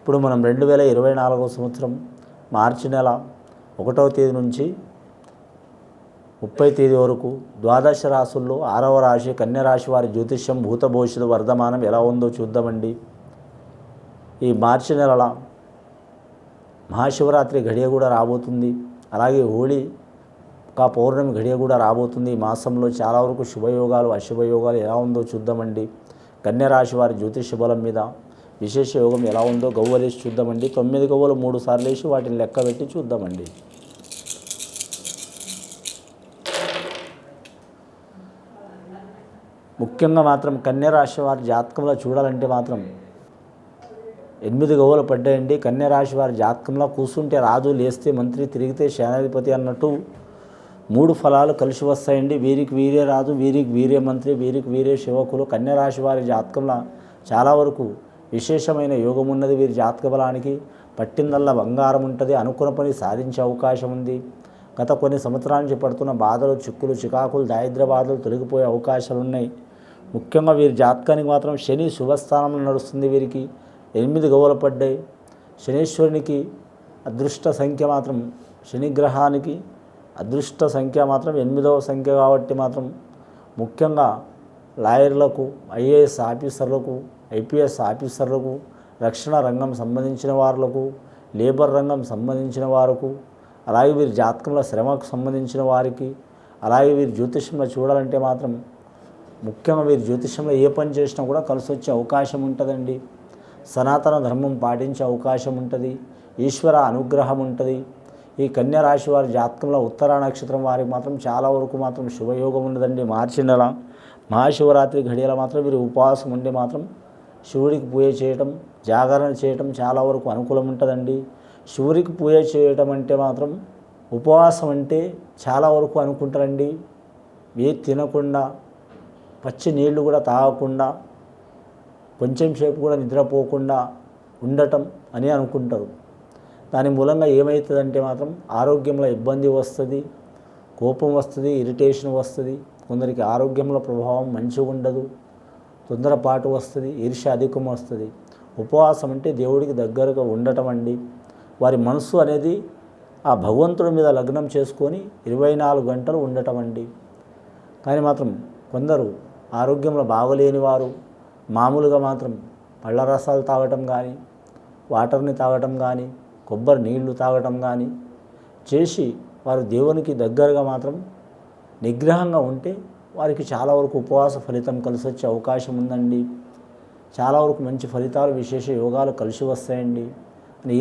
ఇప్పుడు మనం 2024 సంవత్సరం మార్చి నెల 1వ తేదీ నుంచి 30వ తేదీ వరకు ద్వాదశ రాశుల్లో 6వ రాశి కన్య రాశి వారి జ్యోతిష్యం భూత భవిష్యత్తు వర్ధమానం ఎలా ఉందో చూద్దామండి. ఈ మార్చి నెలల మహాశివరాత్రి ఘడియ కూడా రాబోతుంది. అలాగే హోళీ పౌర్ణమి ఘడియ కూడా రాబోతుంది. ఈ మాసంలో చాలా వరకు శుభయోగాలు అశుభయోగాలు ఎలా ఉందో చూద్దామండి. కన్య రాశి వారి జ్యోతిష బలం మీద విశేష యోగం ఎలా ఉందో గవ్వలేసి చూద్దామండి. 9 గవ్వలు 3 సార్లు వేసి వాటిని లెక్క పెట్టి చూద్దామండి. ముఖ్యంగా మాత్రం కన్య రాశి వారి జాతకంలో చూడాలంటే మాత్రం 8 గవ్వలు పడ్డాయండి. కన్య రాశి వారి జాతకంలో కూర్చుంటే రాజు, లేస్తే మంత్రి, తిరిగితే సేనాధిపతి అన్నట్టు 3 ఫలాలు కలిసి వస్తాయండి. వీరికి వీరే రాజు, వీరికి వీరే మంత్రి, వీరికి వీరే సేవకులు. కన్య రాశి వారి జాతకంలో చాలా వరకు విశేషమైన యోగం ఉన్నది. వీరి జాతక బలానికి పట్టిందల్లా బంగారం ఉంటుంది. అనుకున్న పని సాధించే అవకాశం ఉంది. గత కొన్ని సంవత్సరాల నుంచి పడుతున్న బాధలు, చిక్కులు, చికాకులు, దారిద్ర్య బాధలు తొలగిపోయే అవకాశాలు ఉన్నాయి. ముఖ్యంగా వీరి జాతకానికి మాత్రం శని శుభస్థానంలో నడుస్తుంది. వీరికి 8 గవ్వలు పడ్డాయి. శనీశ్వరునికి అదృష్ట సంఖ్య మాత్రం, శని గ్రహానికి అదృష్ట సంఖ్య మాత్రం 8వ సంఖ్య కాబట్టి మాత్రం ముఖ్యంగా లాయర్లకు, ఐఏఎస్ ఆఫీసర్లకు, ఐపీఎస్ ఆఫీసర్లకు, రక్షణ రంగం సంబంధించిన వారులకు, లేబర్ రంగం సంబంధించిన వారికి, అలాగే వీరి జాతకంలో శ్రమకు సంబంధించిన వారికి, అలాగే వీరి జ్యోతిష్యంలో చూడాలంటే మాత్రం ముఖ్యంగా వీరి జ్యోతిష్యంలో ఏ పని చేసినా కూడా కలిసి వచ్చే అవకాశం ఉంటుందండి. సనాతన ధర్మం పాటించే అవకాశం ఉంటుంది. ఈశ్వర అనుగ్రహం ఉంటుంది. ఈ కన్య రాశి వారి జాతకంలో ఉత్తర నక్షత్రం వారికి మాత్రం చాలా వరకు మాత్రం శుభయోగం ఉన్నదండి. మార్చి నెల మహాశివరాత్రి ఘడియలో మాత్రం వీరు ఉపవాసం ఉండి మాత్రం శివుడికి పూజ చేయటం, జాగరణ చేయటం చాలా వరకు అనుకూలం ఉంటుందండి. శివుడికి పూజ చేయటం అంటే మాత్రం ఉపవాసం అంటే చాలా వరకు అనుకుంటారండి. ఏ తినకుండా, పచ్చి నీళ్లు కూడా తాగకుండా, కొంచెం సేపు కూడా నిద్రపోకుండా ఉండటం అని అనుకుంటారు. దాని మూలంగా ఏమవుతుందంటే మాత్రం ఆరోగ్యంలో ఇబ్బంది వస్తుంది, కోపం వస్తుంది, ఇరిటేషన్ వస్తుంది. కొందరికి ఆరోగ్యంలో ప్రభావం మంచిగా ఉండదు, తొందరపాటు వస్తుంది, ఈర్ష్య అధికం వస్తుంది. ఉపవాసం అంటే దేవుడికి దగ్గరగా ఉండటం అండి. వారి మనసు అనేది ఆ భగవంతుడి మీద లగ్నం చేసుకొని 24 గంటలు ఉండటం అండి. కానీ మాత్రం కొందరు ఆరోగ్యంలో బాగలేని వారు మామూలుగా మాత్రం పళ్ళ రసాలు తాగటం కానీ, వాటర్ని తాగటం కానీ, కొబ్బరి నీళ్లు తాగటం కానీ చేసి వారు దేవునికి దగ్గరగా మాత్రం నిగ్రహంగా ఉంటే వారికి చాలా వరకు ఉపవాస ఫలితం కలిసి వచ్చే అవకాశం ఉందండి. చాలా వరకు మంచి ఫలితాలు, విశేష యోగాలు కలిసి వస్తాయండి.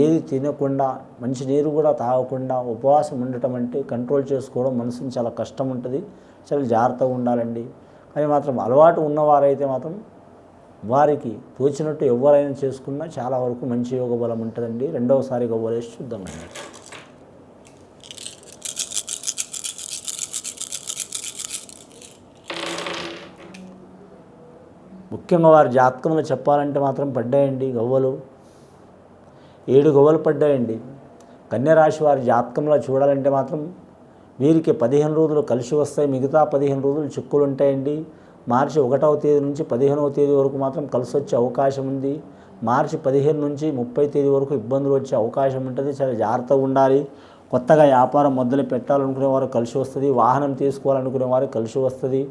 ఏది తినకుండా, మంచి నీరు కూడా తాగకుండా ఉపవాసం ఉండటం అంటే కంట్రోల్ చేసుకోవడం మనసుని చాలా కష్టం ఉంటుంది. చాలా జాగ్రత్తగా ఉండాలండి. కానీ మాత్రం అలవాటు ఉన్నవారైతే మాత్రం వారికి తోచినట్టు ఎవరైనా చేసుకున్నా చాలా వరకు మంచి యోగ బలం ఉంటుందండి. రెండవసారి గవ్వలేసి చూద్దామండి. ముఖ్యంగా వారి జాతకంలో చెప్పాలంటే మాత్రం పడ్డాయండి గవ్వలు, 7 గవ్వలు పడ్డాయండి. కన్యరాశి వారి జాతకంలో చూడాలంటే మాత్రం వీరికి 15 రోజులు కలిసి వస్తాయి. మిగతా 15 రోజులు చిక్కులు ఉంటాయండి. మార్చి 1వ తేదీ నుంచి 15వ తేదీ వరకు మాత్రం కలిసి వచ్చే అవకాశం ఉంది. మార్చి 15 నుంచి 30 తేదీ వరకు ఇబ్బందులు వచ్చే అవకాశం ఉంటుంది. చాలా జాగ్రత్తగా ఉండాలి. కొత్తగా వ్యాపారం మొదలు పెట్టాలనుకునే వారు కలిసి వస్తుంది. వాహనం తీసుకోవాలనుకునే వారు కలిసి వస్తుంది.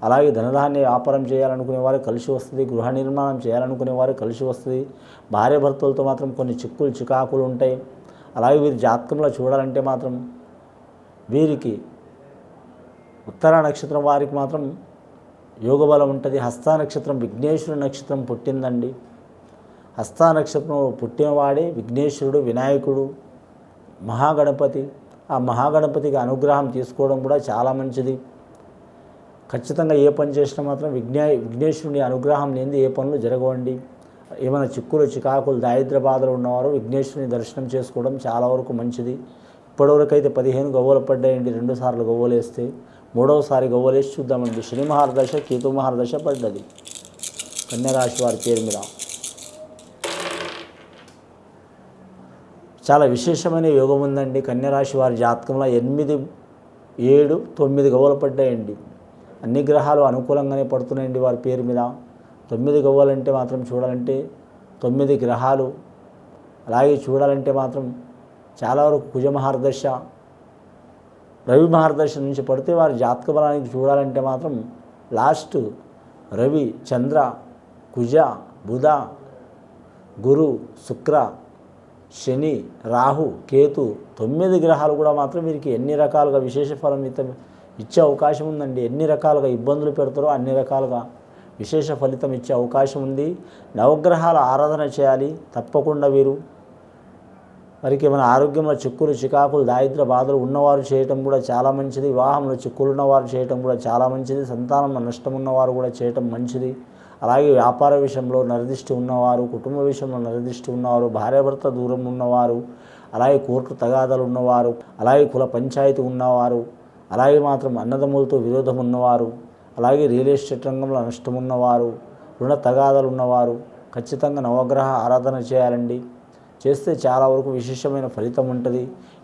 అలాగే ధనధాన్య వ్యాపారం చేయాలనుకునే వారు కలిసి వస్తుంది. గృహ నిర్మాణం చేయాలనుకునే వారు కలిసి వస్తుంది. భార్య భర్తలతో మాత్రం కొన్ని చిక్కులు, చికాకులు ఉంటాయి. అలాగే వీరి జాతకంలో చూడాలంటే మాత్రం వీరికి ఉత్తర నక్షత్రం వారికి మాత్రం యోగబలం ఉంటుంది. హస్త నక్షత్రం విఘ్నేశ్వరుడు నక్షత్రం పుట్టిందండి. హస్త నక్షత్రం పుట్టినవాడే విఘ్నేశ్వరుడు, వినాయకుడు, మహాగణపతి. ఆ మహాగణపతికి అనుగ్రహం తీసుకోవడం కూడా చాలా మంచిది. ఖచ్చితంగా ఏ పని చేసినా మాత్రం విఘ్నేశ్వరుని అనుగ్రహం లేనిది ఏ పనులు జరగవండి. ఏమైనా చిక్కులు, చికాకులు, దారిద్ర్య బాధలు ఉన్నవారు విఘ్నేశ్వరుని దర్శనం చేసుకోవడం చాలా వరకు మంచిది. ఇప్పటివరకైతే 15 గవ్వలు పడ్డాయండి. 2 సార్లు గవ్వలు వేస్తే 3వసారి గవ్వలేసి చూద్దామండి. శని మహారదశ, కేతు మహారదశ పడ్డది కన్యరాశి వారి పేరు మీద. చాలా విశేషమైన యోగం ఉందండి. కన్యరాశి వారి జాతకంలో 8, 7, 9 గవ్వలు పడ్డాయండి. అన్ని గ్రహాలు అనుకూలంగానే పడుతున్నాయండి వారి పేరు మీద. 9 గవ్వలంటే మాత్రం చూడాలంటే 9 గ్రహాలు అలాగే చూడాలంటే మాత్రం చాలా వరకు కుజ మహర్దశ, రవి మహర్దశ నుంచి పడితే వారి జాతక బలానికి చూడాలంటే మాత్రం లాస్ట్ రవి, చంద్ర, కుజ, బుధ, గురు, శుక్ర, శని, రాహు, కేతు 9 గ్రహాలు కూడా మాత్రం వీరికి ఎన్ని రకాలుగా విశేష ఫలం ఇచ్చే అవకాశం ఉందండి. ఎన్ని రకాలుగా ఇబ్బందులు పెడతారో అన్ని రకాలుగా విశేష ఫలితం ఇచ్చే అవకాశం ఉంది. నవగ్రహాల ఆరాధన చేయాలి తప్పకుండా. వీరు వారికి ఏమైనా ఆరోగ్యంలో చిక్కులు, చికాకులు, దారిద్ర్య బాధలు ఉన్నవారు చేయటం కూడా చాలా మంచిది. వివాహంలో చిక్కులు ఉన్నవారు చేయటం కూడా చాలా మంచిది. సంతానంలో నష్టం ఉన్నవారు కూడా చేయటం మంచిది. అలాగే వ్యాపార విషయంలో నరదిష్టి ఉన్నవారు, కుటుంబ విషయంలో నరదిష్టి ఉన్నవారు, భార్యాభర్త దూరం ఉన్నవారు, అలాగే కోర్టు తగాదాలు ఉన్నవారు, అలాగే కుల పంచాయతీ ఉన్నవారు, అలాగే మాత్రం అన్నదమ్ములతో విరోధం ఉన్నవారు, అలాగే రియల్ ఎస్టేట్ రంగంలో నష్టం ఉన్నవారు, రుణ తగాదాలు ఉన్నవారు ఖచ్చితంగా నవగ్రహ ఆరాధన చేయాలండి. చేస్తే చాలా వరకు విశేషమైన ఫలితం ఉంటుంది.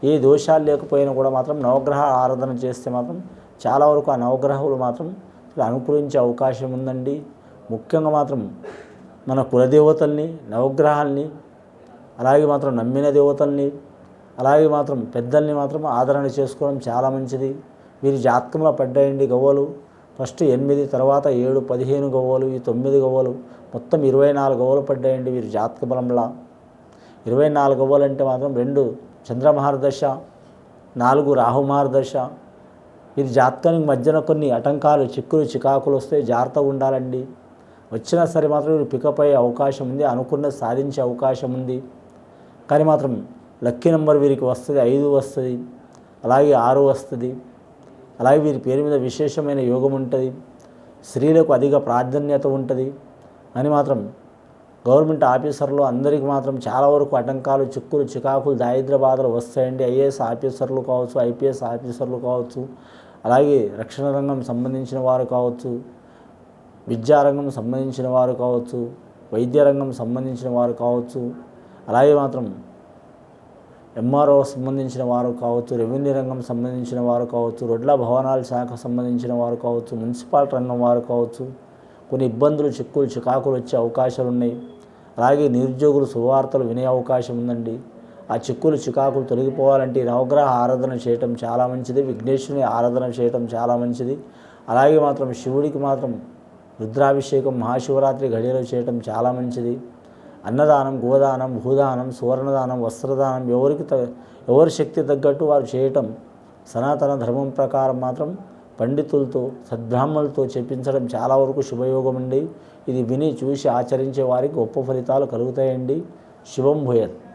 ఏ దోషాలు లేకపోయినా కూడా మాత్రం నవగ్రహ ఆరాధన చేస్తే మాత్రం చాలా వరకు ఆ నవగ్రహాలు మాత్రం అనుకూలించే అవకాశం ఉందండి. ముఖ్యంగా మాత్రం మన కులదేవతల్ని, నవగ్రహాల్ని, అలాగే మాత్రం నమ్మిన దేవతల్ని, అలాగే మాత్రం పెద్దల్ని మాత్రం ఆదరణ చేసుకోవడం చాలా మంచిది. వీరి జాతకంలో పడ్డాయండి గవ్వలు. ఫస్ట్ 8, తర్వాత 7, 15 గవ్వలు, ఈ 9 గవ్వలు, మొత్తం 24 గవ్వలు పడ్డాయండి వీరి జాతక బలంలా. 24 గవ్వలు అంటే మాత్రం 2 చంద్రమహర్దశ, 4 రాహుమహర్దశ. వీరి జాతకానికి మధ్యన కొన్ని ఆటంకాలు, చిక్కులు, చికాకులు వస్తే జాగ్రత్తగా ఉండాలండి. వచ్చినా సరే మాత్రం వీరు పికప్ అయ్యే అవకాశం ఉంది, అనుకున్నది సాధించే అవకాశం ఉంది. కానీ మాత్రం లక్కీ నెంబర్ వీరికి వస్తుంది, 5 వస్తుంది, అలాగే 6 వస్తుంది. అలాగే వీరి పేరు మీద విశేషమైన యోగం ఉంటుంది. స్త్రీలకు అధిక ప్రాధాన్యత ఉంటుంది అని మాత్రం గవర్నమెంట్ ఆఫీసర్లు అందరికీ మాత్రం చాలా వరకు ఆటంకాలు, చిక్కులు, చికాకులు, దారిద్ర్య బాధలు వస్తాయండి. ఐఏఎస్ ఆఫీసర్లు కావచ్చు, ఐపీఎస్ ఆఫీసర్లు కావచ్చు, అలాగే రక్షణ రంగం సంబంధించిన వారు కావచ్చు, విద్యారంగం సంబంధించిన వారు కావచ్చు, వైద్య రంగం సంబంధించిన వారు కావచ్చు, అలాగే మాత్రం ఎంఆర్ఓ సంబంధించిన వారు కావచ్చు, రెవెన్యూ రంగం సంబంధించిన వారు కావచ్చు, రోడ్ల భవనాల శాఖ సంబంధించిన వారు కావచ్చు, మున్సిపాలిటీ రంగం వారు కావచ్చు, కొన్ని ఇబ్బందులు, చిక్కులు, చికాకులు వచ్చే అవకాశాలు ఉన్నాయి. అలాగే నిరుద్యోగులు శుభవార్తలు వినే అవకాశం ఉందండి. ఆ చిక్కులు, చికాకులు తొలగిపోవాలంటే నవగ్రహ ఆరాధన చేయటం చాలా మంచిది. విఘ్నేశ్వరుని ఆరాధన చేయటం చాలా మంచిది. అలాగే మాత్రం శివుడికి మాత్రం రుద్రాభిషేకం మహాశివరాత్రి గడియలో చేయటం చాలా మంచిది. అన్నదానం, గోదానం, భూదానం, సువర్ణదానం, వస్త్రదానం ఎవరి శక్తి తగ్గట్టు వారు చేయటం సనాతన ధర్మం ప్రకారం మాత్రం పండితులతో, సద్బ్రాహ్మణులతో చెప్పించడం చాలా వరకు శుభయోగం అండి. ఇది విని చూసి ఆచరించే వారికి గొప్ప ఫలితాలు కలుగుతాయండి. శుభం భూయత్.